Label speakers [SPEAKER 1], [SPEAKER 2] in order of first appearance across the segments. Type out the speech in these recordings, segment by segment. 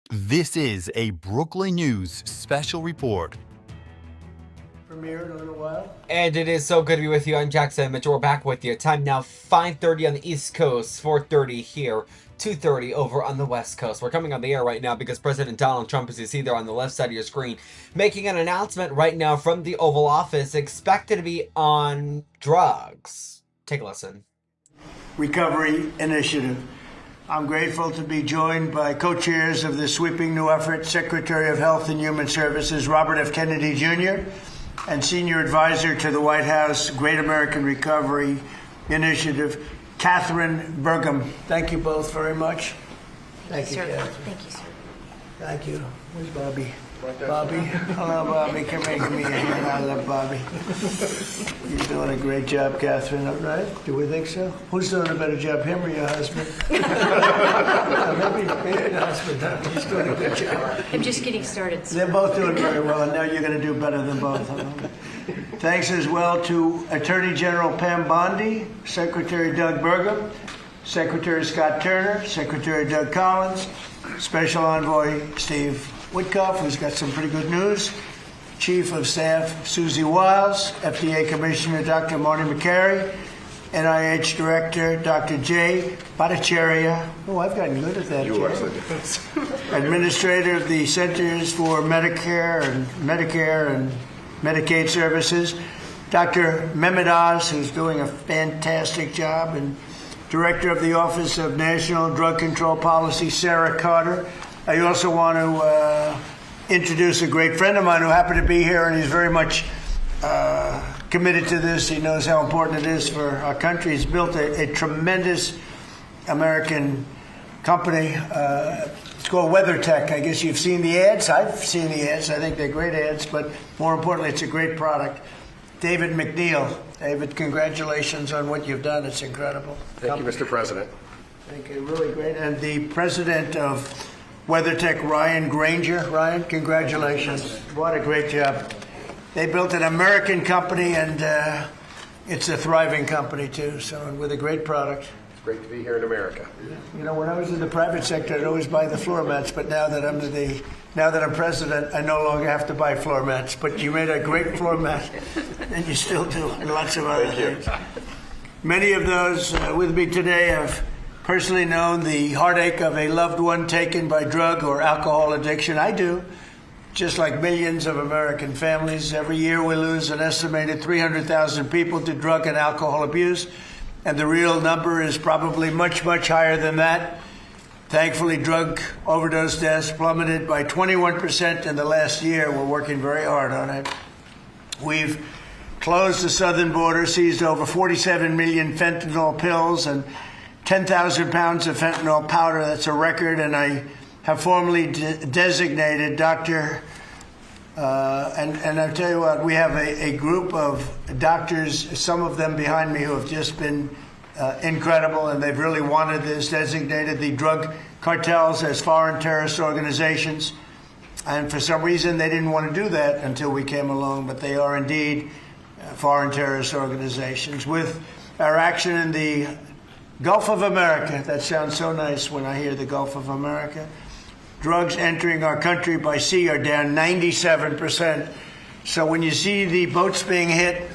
[SPEAKER 1] This is a Brooklyn News special report.
[SPEAKER 2] Premiere in a little while.
[SPEAKER 3] And it is so good to be with you. I'm Jackson Mitchell. We're back with you. Time now 5:30 on the East Coast, 4:30 here, 2:30 over on the West Coast. We're coming on the air right now because President Donald Trump, as you see there on the left side of your screen, making an announcement right now from the Oval Office, expected to be on drugs. Take a listen.
[SPEAKER 2] Recovery Initiative. I'm grateful to be joined by co-chairs of this sweeping new effort, Secretary of Health and Human Services Robert F. Kennedy Jr. and Senior Advisor to the White House Great American Recovery Initiative, Catherine Burgum. Thank you both very much. Thank you, Catherine.
[SPEAKER 4] Thank you, sir.
[SPEAKER 2] Thank you. Where's Bobby? Bobby. Hello, Bobby. Come here, give me a hand. I love Bobby. You're doing a great job, Catherine, right? Do we think so? Who's doing a better job, him or your husband? maybe your husband. He's doing a good job.
[SPEAKER 4] I'm just getting started, sir.
[SPEAKER 2] They're both doing very well, and now you're going to do better than both of them. Thanks as well to Attorney General Pam Bondi, Secretary Doug Burgum, Secretary Scott Turner, Secretary Doug Collins, Special Envoy Steve Witkoff, who's got some pretty good news, Chief of Staff Susie Wiles, FDA Commissioner Dr. Marty Makary, NIH Director Dr. Jay Bhattacharya. Oh, I've gotten good at that, Jay. Administrator of the Centers for Medicare and Medicaid Services, Dr. Mehmet Oz, who's doing a fantastic job, and Director of the Office of National Drug Control Policy, Sarah Carter. I also want to introduce a great friend of mine who happened to be here, and he's very much committed to this. He knows how important it is for our country. He's built a tremendous American company. It's called WeatherTech. I guess you've seen the ads. I've seen the ads. I think they're great ads, but more importantly, it's a great product. David McNeil. David, congratulations on what you've done. It's incredible.
[SPEAKER 5] Thank you, Mr. President.
[SPEAKER 2] Thank you. Really great. And the president of WeatherTech, Ryan Granger. Ryan, congratulations. What a great job. They built an American company, and it's a thriving company, too, so with a great product.
[SPEAKER 5] It's great to be here in America.
[SPEAKER 2] You know, when I was in the private sector, I'd always buy the floor mats, but now that I'm president, I no longer have to buy floor mats. But you made a great floor mat, and you still do, and lots of other things. Many of those with me today have personally known the heartache of a loved one taken by drug or alcohol addiction. I do. Just like millions of American families, every year we lose an estimated 300,000 people to drug and alcohol abuse, and the real number is probably much, much higher than that. Thankfully, drug overdose deaths plummeted by 21% in the last year. We're working very hard on it. We've closed the southern border, seized over 47 million fentanyl pills and 10,000 pounds of fentanyl powder. That's a record, and I have formally designated Dr. And I'll tell you what, we have a group of doctors, some of them behind me, who have just been incredible, and they've really wanted this, designated the drug cartels as foreign terrorist organizations. And for some reason, they didn't want to do that until we came along, but they are indeed foreign terrorist organizations. With our action in the Gulf of America, that sounds so nice when I hear the Gulf of America. Drugs entering our country by sea are down 97%. So when you see the boats being hit,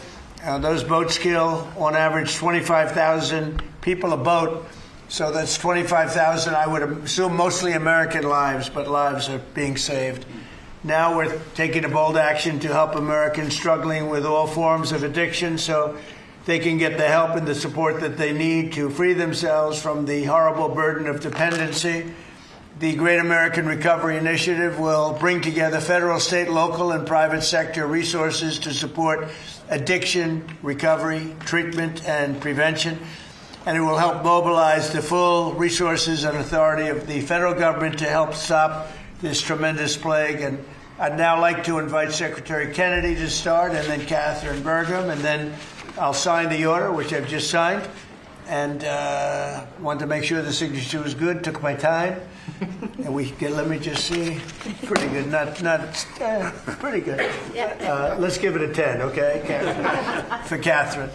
[SPEAKER 2] those boats kill on average 25,000 people a boat. So that's 25,000, I would assume mostly American lives, but lives are being saved. Now we're taking a bold action to help Americans struggling with all forms of addiction so they can get the help and the support that they need to free themselves from the horrible burden of dependency. The Great American Recovery Initiative will bring together federal, state, local, and private sector resources to support addiction, recovery, treatment, and prevention. And it will help mobilize the full resources and authority of the federal government to help stop this tremendous plague. And I'd now like to invite Secretary Kennedy to start, and then Catherine Burgum, and then I'll sign the order, which I've just signed. And wanted to make sure the signature was good. Took my time, and let me just see. Pretty good, pretty good. Let's give it a 10, okay, Catherine? For Catherine.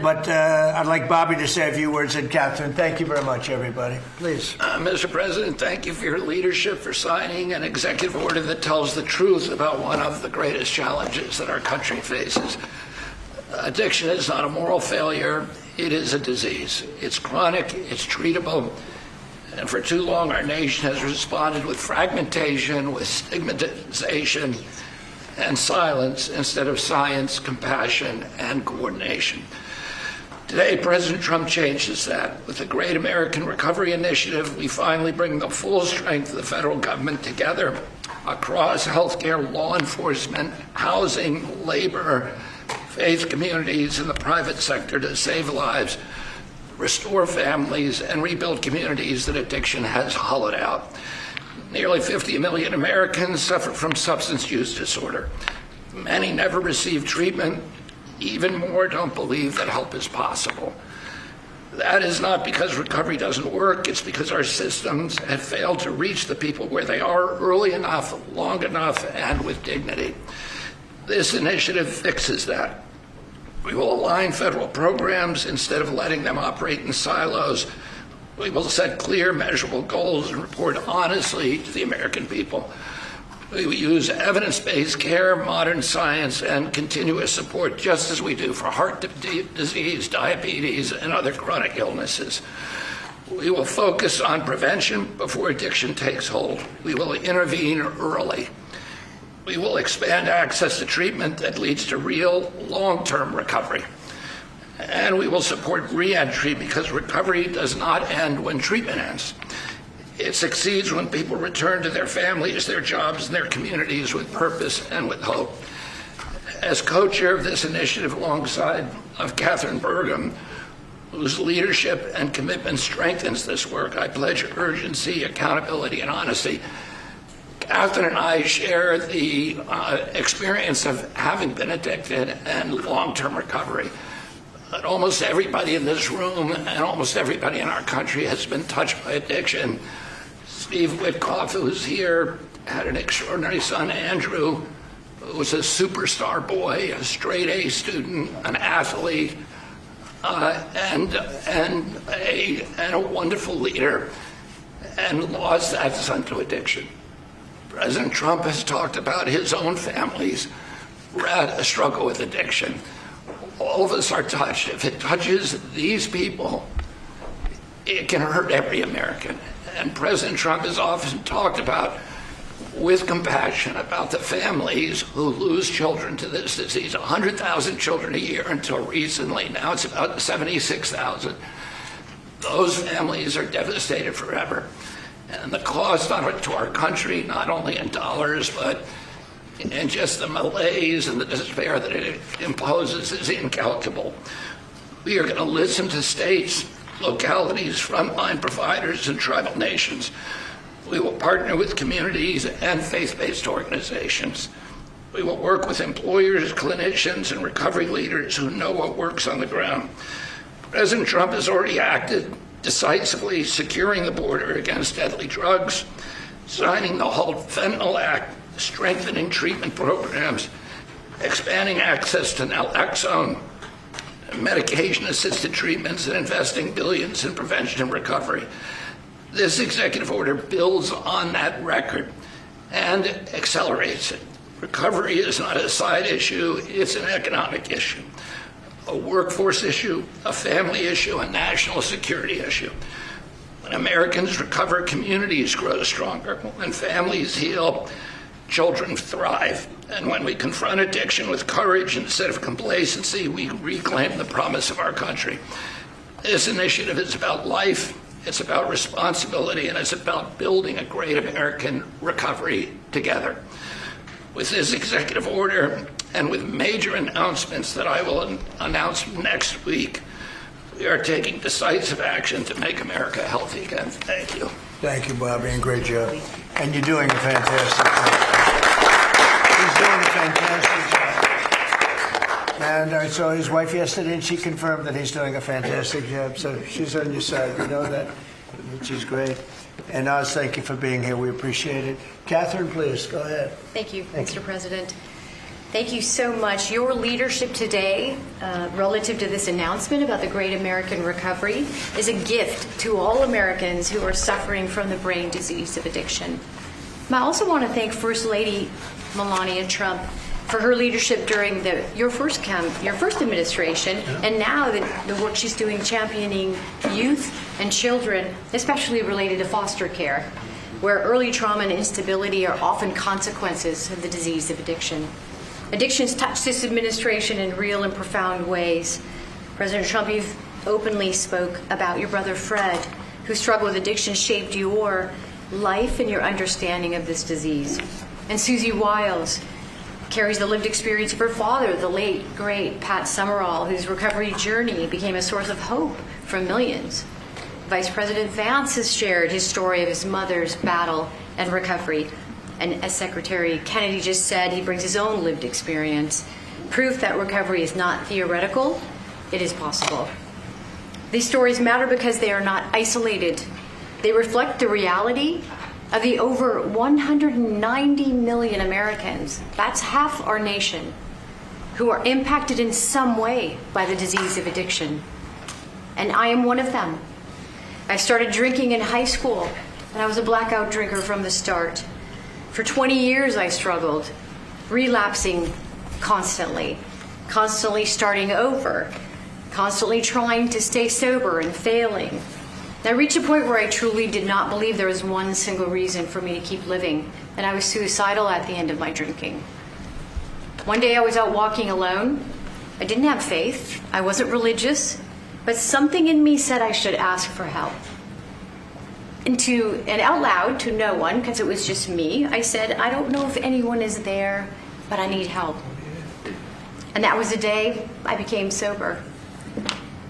[SPEAKER 2] But I'd like Bobby to say a few words, and Catherine, thank you very much, everybody. Please.
[SPEAKER 4] Mr. President, thank you for your leadership, for signing an executive order that tells the truth about one of the greatest challenges that our country faces. Addiction is not a moral failure, it is a disease. It's chronic, it's treatable, and for too long our nation has responded with fragmentation, with stigmatization, and silence instead of science, compassion, and coordination. Today, President Trump changes that. With the Great American Recovery Initiative, we finally bring the full strength of the federal government together across healthcare, law enforcement, housing, labor, faith communities, and the private sector to save lives, restore families, and rebuild communities that addiction has hollowed out. Nearly 50 million Americans suffer from substance use disorder. Many never receive treatment. Even more don't believe that help is possible. That is not because recovery doesn't work, it's because our systems have failed to reach the people where they are early enough, long enough, and with dignity. This initiative fixes that. We will align federal programs instead of letting them operate in silos. We will set clear, measurable goals and report honestly to the American people. We will use evidence-based care, modern science, and continuous support, just as we do for heart disease, diabetes, and other chronic illnesses. We will focus on prevention before addiction takes hold. We will intervene early. We will expand access to treatment that leads to real, long-term recovery. And we will support re-entry because recovery does not end when treatment ends. It succeeds when people return to their families, their jobs, and their communities with purpose and with hope. As co-chair of this initiative alongside of Catherine Burgum, whose leadership and commitment strengthens this work, I pledge urgency, accountability, and honesty. Catherine and I share the experience of having been addicted and long-term recovery. But almost everybody in this room and almost everybody in our country has been touched by addiction. Steve Witkoff, who's here, had an extraordinary son, Andrew, who was a superstar boy, a straight A student, an athlete, and a wonderful leader, and lost that son to addiction. President Trump has talked about his own family's struggle with addiction. All of us are touched. If it touches these people, it can hurt every American. And President Trump has often talked about, with compassion, about the families who lose children to this disease. 100,000 children a year until recently. Now it's about 76,000. Those families are devastated forever. And the cost to our country, not only in dollars, but and just the malaise and the despair that it imposes is incalculable. We are going to listen to states, localities, frontline providers, and tribal nations. We will partner with communities and faith-based organizations. We will work with employers, clinicians, and recovery leaders who know what works on the ground. President Trump has already acted decisively, securing the border against deadly drugs, signing the HALT Fentanyl Act, strengthening treatment programs, expanding access to naloxone, medication-assisted treatments, and investing billions in prevention and recovery. This executive order builds on that record and accelerates it. Recovery is not a side issue, it's an economic issue, a workforce issue, a family issue, a national security issue. When Americans recover, communities grow stronger. When families heal, children thrive. And when we confront addiction with courage instead of complacency, we reclaim the promise of our country. This initiative is about life, it's about responsibility, and it's about building a great American recovery together. With this executive order and with major announcements that I will announce next week, we are taking decisive action to make America healthy again. Thank you.
[SPEAKER 2] Thank you, Bobby, and great job. And you're doing a fantastic job. He's doing a fantastic job. And I saw his wife yesterday, and she confirmed that he's doing a fantastic job. So she's on your side. You know that, which is great. And Oz, thank you for being here. We appreciate it. Catherine, please, go ahead.
[SPEAKER 6] Thank you, Mr. President. Thank you so much. Your leadership today, relative to this announcement about the Great American Recovery, is a gift to all Americans who are suffering from the brain disease of addiction. And I also want to thank First Lady Melania Trump for her leadership during your first administration, and now the work she's doing championing youth and children, especially related to foster care, where early trauma and instability are often consequences of the disease of addiction. Addictions touch this administration in real and profound ways. President Trump, you've openly spoke about your brother Fred, whose struggle with addiction shaped your life and your understanding of this disease. And Susie Wiles carries the lived experience of her father, the late, great Pat Summerall, whose recovery journey became a source of hope for millions. Vice President Vance has shared his story of his mother's battle and recovery. And as Secretary Kennedy just said, he brings his own lived experience, proof that recovery is not theoretical, it is possible. These stories matter because they are not isolated. They reflect the reality of the over 190 million Americans, that's half our nation, who are impacted in some way by the disease of addiction. And I am one of them. I started drinking in high school, and I was a blackout drinker from the start. For 20 years I struggled, relapsing constantly starting over, constantly trying to stay sober and failing. I reached a point where I truly did not believe there was one single reason for me to keep living, and I was suicidal at the end of my drinking. One day I was out walking alone. I didn't have faith, I wasn't religious, but something in me said I should ask for help. And out loud to no one, because it was just me, I said, I don't know if anyone is there, but I need help. And that was the day I became sober.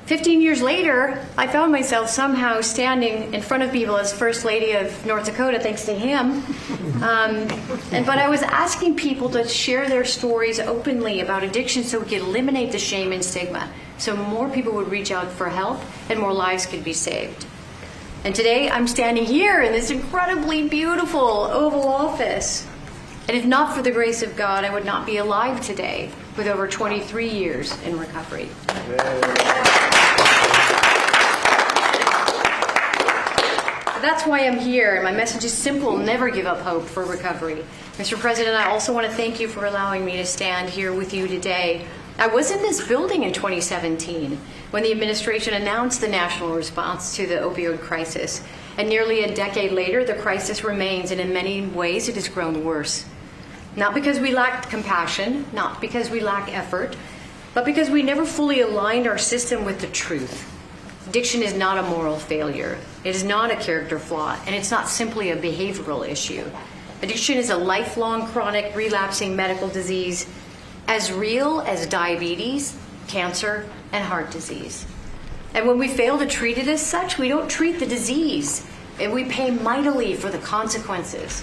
[SPEAKER 6] 15 years later, I found myself somehow standing in front of people as First Lady of North Dakota, thanks to him. But I was asking people to share their stories openly about addiction so we could eliminate the shame and stigma, so more people would reach out for help and more lives could be saved. And today I'm standing here in this incredibly beautiful Oval Office. And if not for the grace of God, I would not be alive today with over 23 years in recovery. That's why I'm here, and my message is simple: never give up hope for recovery. Mr. President, I also want to thank you for allowing me to stand here with you today. I was in this building in 2017 when the administration announced the national response to the opioid crisis. And nearly a decade later, the crisis remains, and in many ways it has grown worse. Not because we lacked compassion, not because we lack effort, but because we never fully aligned our system with the truth. Addiction is not a moral failure. It is not a character flaw, and it's not simply a behavioral issue. Addiction is a lifelong, chronic, relapsing medical disease, as real as diabetes, cancer, and heart disease. And when we fail to treat it as such, we don't treat the disease, and we pay mightily for the consequences.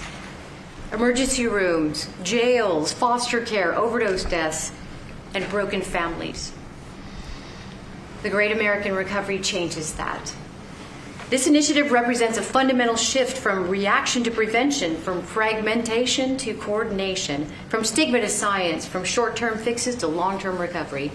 [SPEAKER 6] Emergency rooms, jails, foster care, overdose deaths, and broken families. The Great American Recovery changes that. This initiative represents a fundamental shift from reaction to prevention, from fragmentation to coordination, from stigma to science, from short-term fixes to long-term recovery.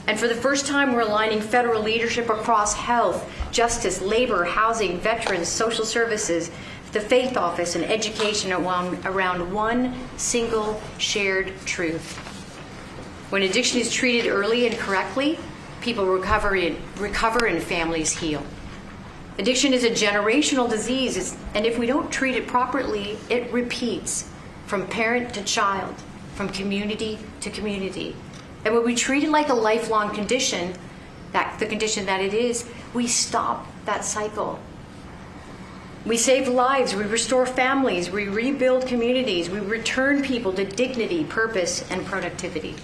[SPEAKER 6] And for the first time, we're aligning federal leadership across health, justice, labor, housing, veterans, social services, the faith office, and education around one single shared truth. When addiction is treated early and correctly, people recover and families heal. Addiction is a generational disease, and if we don't treat it properly, it repeats from parent to child, from community to community. And when we treat it like a lifelong condition, the condition that it is, we stop that cycle. We save lives, we restore families, we rebuild communities, we return people to dignity, purpose, and productivity.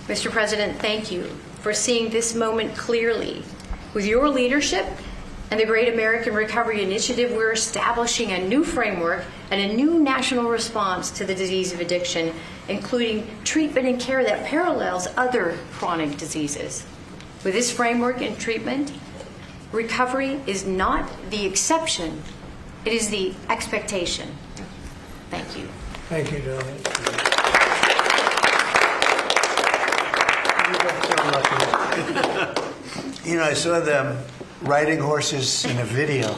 [SPEAKER 6] Mr. President, thank you for seeing this moment clearly. With your leadership and the Great American Recovery Initiative, we're establishing a new framework and a new national response to the disease of addiction, including treatment and care that parallels other chronic diseases. With this framework and treatment, recovery is not the exception, it is the expectation. Thank you.
[SPEAKER 2] Thank you, Darlene. You know, I saw them riding horses in a video,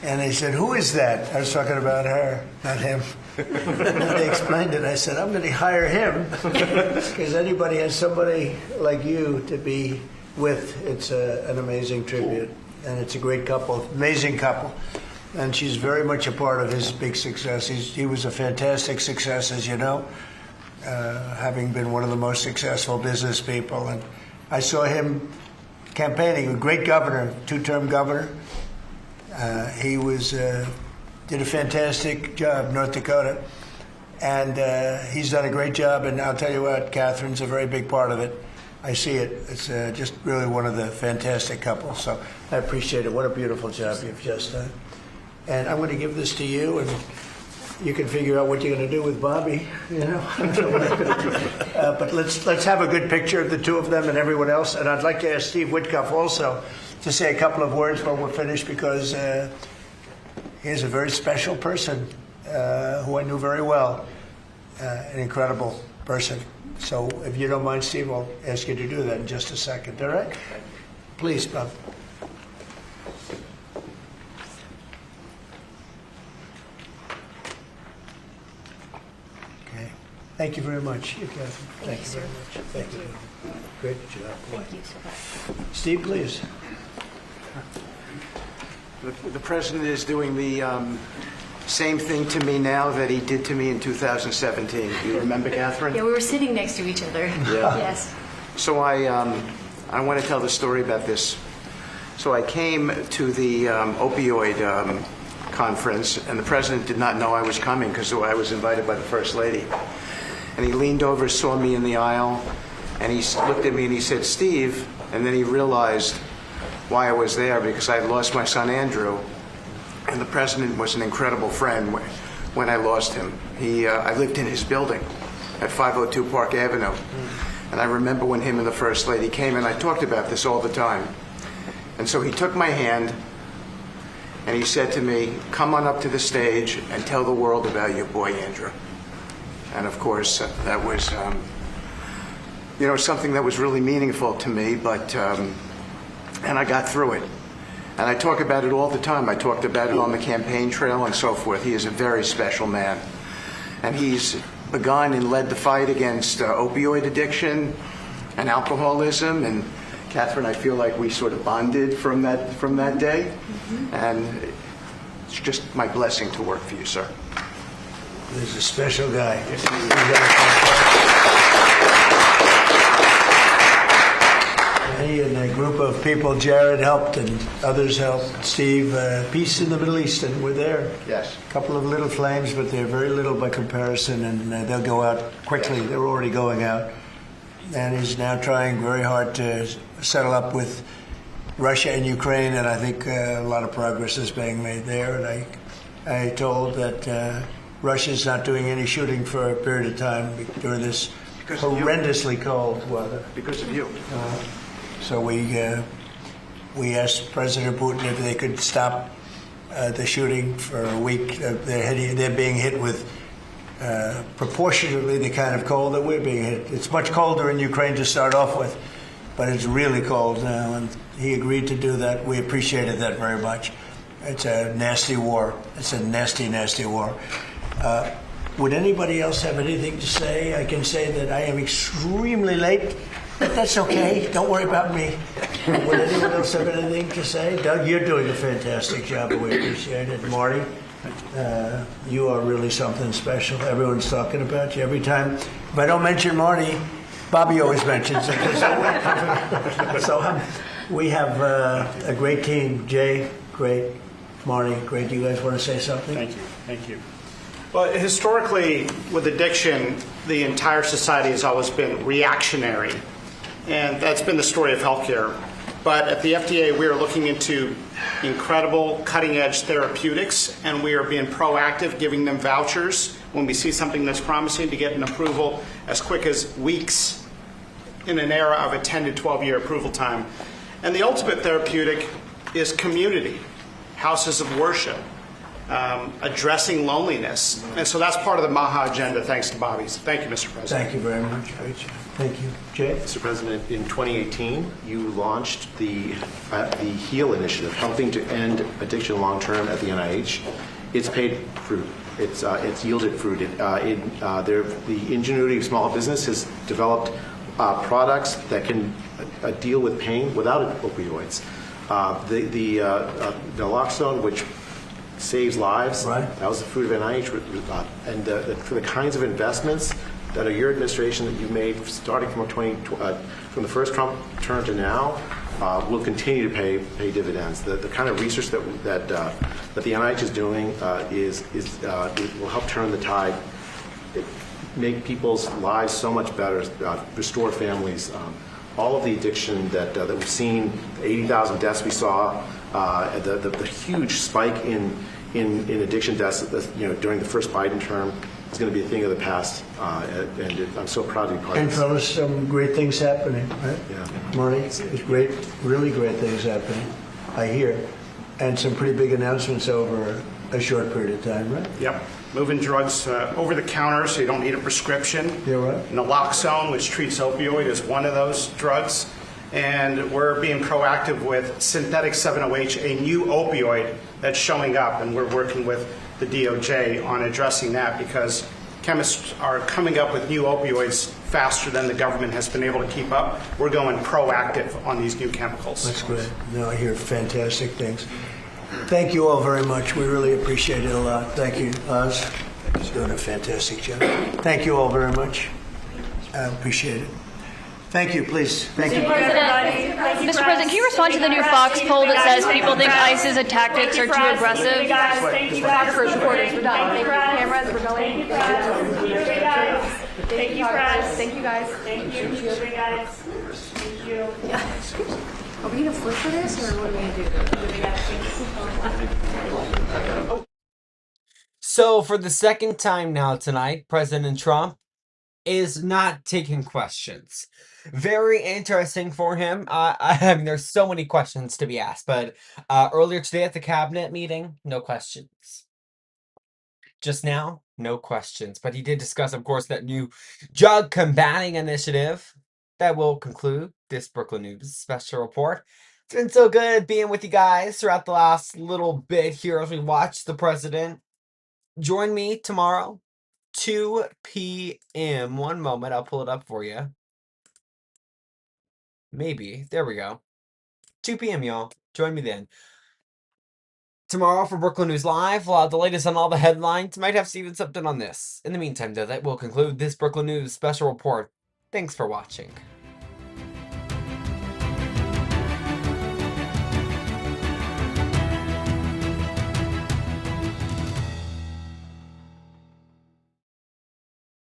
[SPEAKER 2] and they said, "Who is that?" I was talking about her, not him. And they explained it. I said, "I'm going to hire him because anybody has somebody like you to be with. It's an amazing tribute, and it's a great couple, amazing couple." And she's very much a part of his big success. He was a fantastic success, as you know, having been one of the most successful business people. And I saw him campaigning, a great governor, two-term governor. He was did a fantastic job, North Dakota, and he's done a great job. And I'll tell you what, Catherine's a very big part of it. I see it. It's just really one of the fantastic couples. So I appreciate it. What a beautiful job you've just done. And I'm going to give this to you, and you can figure out what you're going to do with Bobby. You know. But let's have a good picture of the two of them and everyone else. And I'd like to ask Steve Whitcuff also to say a couple of words when we're finished, because he's a very special person who I knew very well, an incredible person. So if you don't mind, Steve, I'll ask you to do that in just a second. All right? Please, Bob. Okay. Thank you very much, Catherine. Thank you very much. Thank you. Great job.
[SPEAKER 6] Thank you so much.
[SPEAKER 2] Steve, please.
[SPEAKER 7] The president is doing the same thing to me now that he did to me in 2017. Do you remember, Catherine?
[SPEAKER 6] Yeah, we were sitting next to each other.
[SPEAKER 7] Yeah.
[SPEAKER 6] Yes.
[SPEAKER 7] So I want to tell the story about this. So I came to the opioid conference, and the president did not know I was coming because I was invited by the First Lady. And he leaned over, saw me in the aisle, and he looked at me and he said, "Steve," and then he realized why I was there, because I had lost my son Andrew, and the president was an incredible friend when I lost him. I lived in his building at 502 Park Avenue, and I remember when him and the First Lady came, and I talked about this all the time. And so he took my hand, and he said to me, "Come on up to the stage and tell the world about your boy Andrew." And of course, that was, something that was really meaningful to me, but. And I got through it. And I talk about it all the time. I talked about it on the campaign trail and so forth. He is a very special man. And he's begun and led the fight against opioid addiction and alcoholism. And Catherine, I feel like we sort of bonded from that day. Mm-hmm. And it's just my blessing to work for you, sir.
[SPEAKER 2] He's a special guy. He and a group of people, Jared helped and others helped. Steve, peace in the Middle East, and we're there.
[SPEAKER 7] Yes.
[SPEAKER 2] A couple of little flames, but they're very little by comparison, and they'll go out quickly. Yes. They're already going out. And he's now trying very hard to settle up with Russia and Ukraine, and I think a lot of progress is being made there. And I told that Russia's not doing any shooting for a period of time during this horrendously cold weather.
[SPEAKER 7] Because of you.
[SPEAKER 2] So we asked President Putin if they could stop the shooting for a week. They're being hit with proportionately the kind of cold that we're being hit. It's much colder in Ukraine to start off with, but it's really cold now, and he agreed to do that. We appreciated that very much. It's a nasty war. It's a nasty, nasty war. Would anybody else have anything to say? I can say that I am extremely late. But that's okay. Don't worry about me. Would anyone else have anything to say? Doug, you're doing a fantastic job, and we appreciate it. Marty, you are really something special. Everyone's talking about you every time. If I don't mention Marty, Bobby always mentions it. So we have a great team. Jay, great. Marty, great. Do you guys want to say something?
[SPEAKER 8] Thank you. Well, historically, with addiction, the entire society has always been reactionary. And that's been the story of healthcare. But at the FDA, we are looking into incredible cutting-edge therapeutics, and we are being proactive, giving them vouchers when we see something that's promising to get an approval as quick as weeks in an era of a 10 to 12-year approval time. And the ultimate therapeutic is community, houses of worship, addressing loneliness. And so that's part of the MAHA agenda, thanks to Bobby's. Thank you, Mr. President.
[SPEAKER 2] Thank you very much. Great job. Thank you. Jay?
[SPEAKER 5] Mr. President, in 2018, you launched the HEAL initiative, helping to end addiction long-term at the NIH. It's paid fruit. It's yielded fruit. The ingenuity of small business has developed products that can deal with pain without opioids. The naloxone, which saves lives,
[SPEAKER 2] Right.
[SPEAKER 5] that was the fruit of NIH. And for the kinds of investments that are your administration that you made starting from the first Trump term to now will continue to pay dividends. The kind of research that the NIH is doing it will help turn the tide, make people's lives so much better, restore families. All of the addiction that we've seen, the 80,000 deaths we saw, the huge spike in addiction deaths, during the first Biden term, is going to be a thing of the past, and I'm so proud to be part of
[SPEAKER 2] And
[SPEAKER 5] this.
[SPEAKER 2] fellas, some great things happening, right?
[SPEAKER 5] Yeah.
[SPEAKER 2] Marty, there's great, really great things happening, I hear. And some pretty big announcements over a short period of time, right?
[SPEAKER 8] Yep. Moving drugs over the counter so you don't need a prescription.
[SPEAKER 2] Yeah, right.
[SPEAKER 8] Naloxone, which treats opioid, is one of those drugs. And we're being proactive with synthetic 7-OH, a new opioid that's showing up, and we're working with the DOJ on addressing that because chemists are coming up with new opioids faster than the government has been able to keep up. We're going proactive on these new chemicals.
[SPEAKER 2] That's great. No, I hear fantastic things. Thank you all very much. We really appreciate it a lot. Thank you, Oz. He's doing a fantastic job. Thank you all very much. I appreciate it. Thank you, please. Thank you.
[SPEAKER 9] Mr. President, can you respond to the new Fox poll that says people think ICE's tactics are too aggressive?
[SPEAKER 10] Thank you, guys.
[SPEAKER 9] Photographers, reporters, we're done. Thank you. Cameras, we're going.
[SPEAKER 10] Thank you, guys.
[SPEAKER 9] Thank you, guys.
[SPEAKER 10] Thank you, guys. Thank you.
[SPEAKER 6] Are we going to flip for this, or what are we going to do?
[SPEAKER 3] So, for the second time now tonight, President Trump is not taking questions. Very interesting for him. I mean, there's so many questions to be asked, but earlier today at the cabinet meeting, no questions. Just now, no questions. But he did discuss, of course, that new drug combating initiative that will conclude this Brooklyn News special report. It's been so good being with you guys throughout the last little bit here as we watch the president. Join me tomorrow, 2 p.m. One moment, I'll pull it up for you. Maybe. There we go. 2 p.m., y'all. Join me then. Tomorrow for Brooklyn News Live, the latest on all the headlines. Might have even something on this. In the meantime, though, that will conclude this Brooklyn News special report. Thanks for watching.